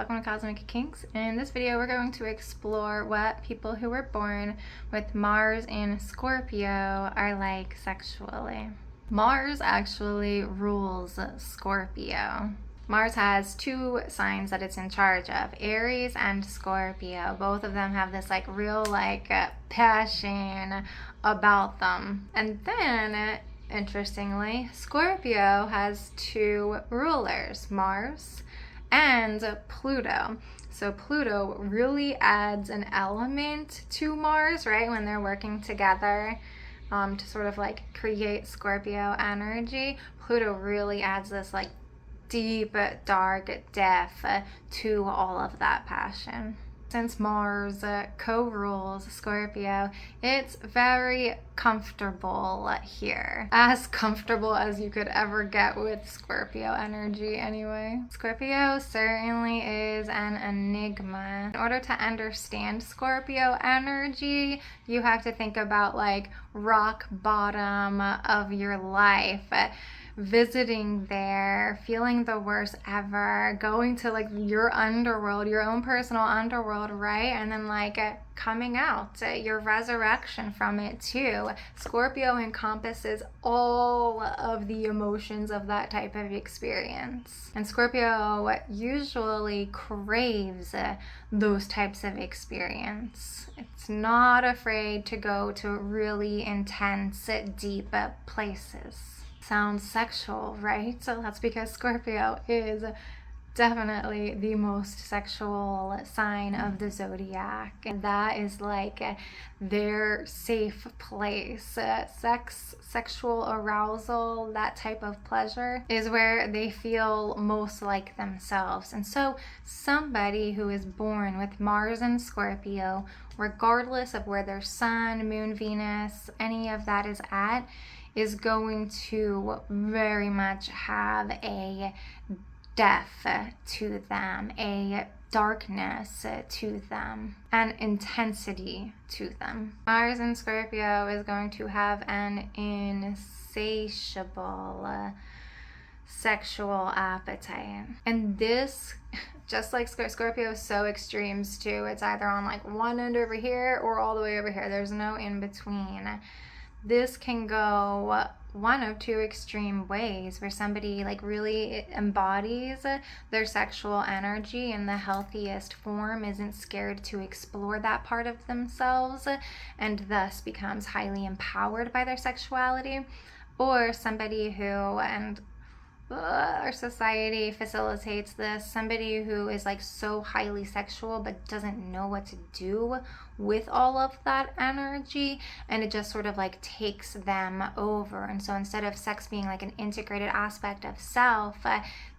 welcome to Cosmic Kinks. In this video we're going to explore what people who were born with Mars in Scorpio are like sexually. Mars actually rules Scorpio. Mars has two signs that it's in charge of, Aries and Scorpio. Both of them have this real passion about them. And then interestingly, Scorpio has two rulers, Mars and Pluto. So Pluto really adds an element to Mars, right? When they're working together to sort of create Scorpio energy. Pluto really adds this deep, dark depth to all of that passion. Since Mars co-rules Scorpio, it's very comfortable here. As comfortable as you could ever get with Scorpio energy anyway. Scorpio certainly is an enigma. In order to understand Scorpio energy, you have to think about rock bottom of your life. Visiting there, feeling the worst ever, going to your underworld, your own personal underworld, right? And then coming out, your resurrection from it too. Scorpio encompasses all of the emotions of that type of experience. And Scorpio usually craves those types of experience. It's not afraid to go to really intense, deep places. Sounds sexual, right? So that's because Scorpio is definitely the most sexual sign of the zodiac. And that is their safe place. Sexual arousal, that type of pleasure is where they feel most like themselves. And so somebody who is born with Mars and Scorpio, regardless of where their sun, moon, Venus, any of that is at, is going to very much have a depth to them, a darkness to them, an intensity to them. Mars in Scorpio is going to have an insatiable sexual appetite. And this, just like Scorpio is so extremes too, it's either on one end over here or all the way over here. There's no in between. This can go one of two extreme ways, where somebody really embodies their sexual energy in the healthiest form, isn't scared to explore that part of themselves, and thus becomes highly empowered by their sexuality. Or somebody who, and our society facilitates this, somebody who is so highly sexual but doesn't know what to do with all of that energy, and it just sort of takes them over. And so instead of sex being an integrated aspect of self,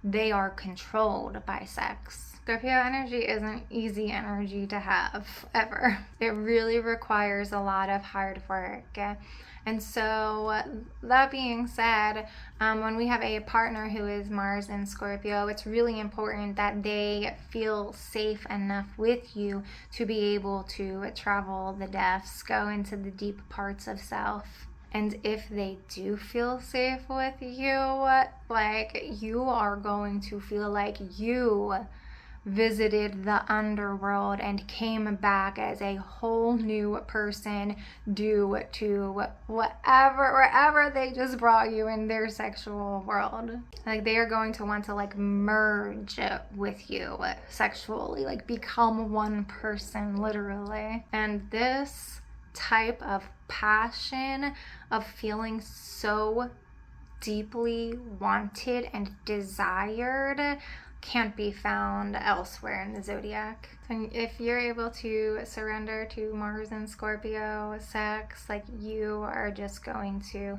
they are controlled by sex. Scorpio energy isn't easy energy to have, ever. It really requires a lot of hard work. And so that being said, when we have a partner who is Mars in Scorpio, it's really important that they feel safe enough with you to be able to travel the depths, go into the deep parts of self. And if they do feel safe with you, you are going to feel like you visited the underworld and came back as a whole new person due to wherever they just brought you in their sexual world. They are going to want to merge with you sexually, become one person, literally. And this type of passion, of feeling so deeply wanted and desired, can't be found elsewhere in the zodiac. And if you're able to surrender to Mars and Scorpio sex, you are just going to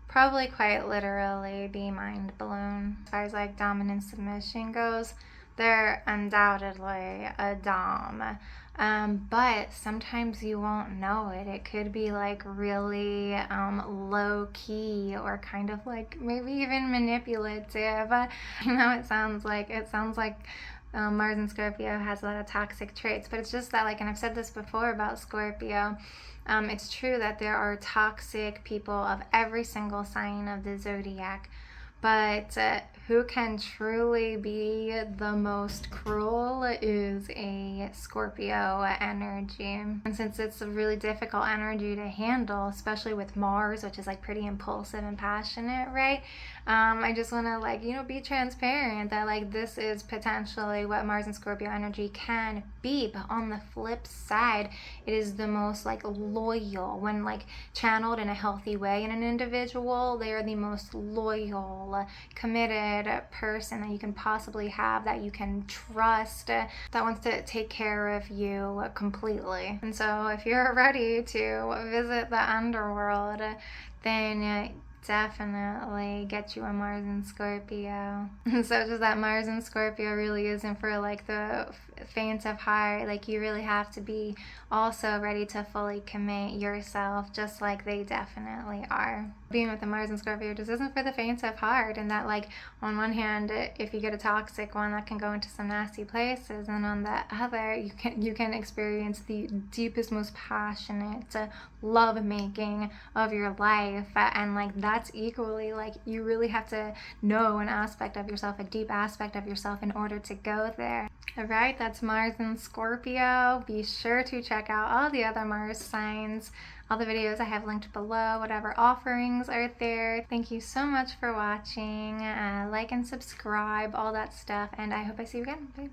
probably quite literally be mind blown. As far as dominant submission goes, they're undoubtedly a dom. But sometimes you won't know it. It could be really low key, or kind of maybe even manipulative. It sounds like Mars and Scorpio has a lot of toxic traits, but it's just that and I've said this before about Scorpio, it's true that there are toxic people of every single sign of the zodiac. But who can truly be the most cruel is a Scorpio energy. And since it's a really difficult energy to handle, especially with Mars, which is like pretty impulsive and passionate, right? I just want to like, you know, be transparent that like this is potentially what Mars and Scorpio energy can be. But on the flip side, it is the most like loyal when like channeled in a healthy way in an individual. They are the most loyal, committed person that you can possibly have, that you can trust, that wants to take care of you completely. And so if you're ready to visit the underworld, then definitely get you a Mars and Scorpio. So just that Mars and Scorpio really isn't for like the faint of heart. Like you really have to be also ready to fully commit yourself, just like they definitely are. Being with the Mars and Scorpio just isn't for the faint of heart, and that like on one hand, if you get a toxic one, that can go into some nasty places, and on the other, you can experience the deepest, most passionate love making of your life. And like that's equally like you really have to know an aspect of yourself, a deep aspect of yourself, in order to go there. All right, that's Mars and Scorpio. Be sure to check out all the other Mars signs, all the videos I have linked below, whatever offerings are there. Thank you so much for watching. Like and subscribe, all that stuff, and I hope I see you again. Bye.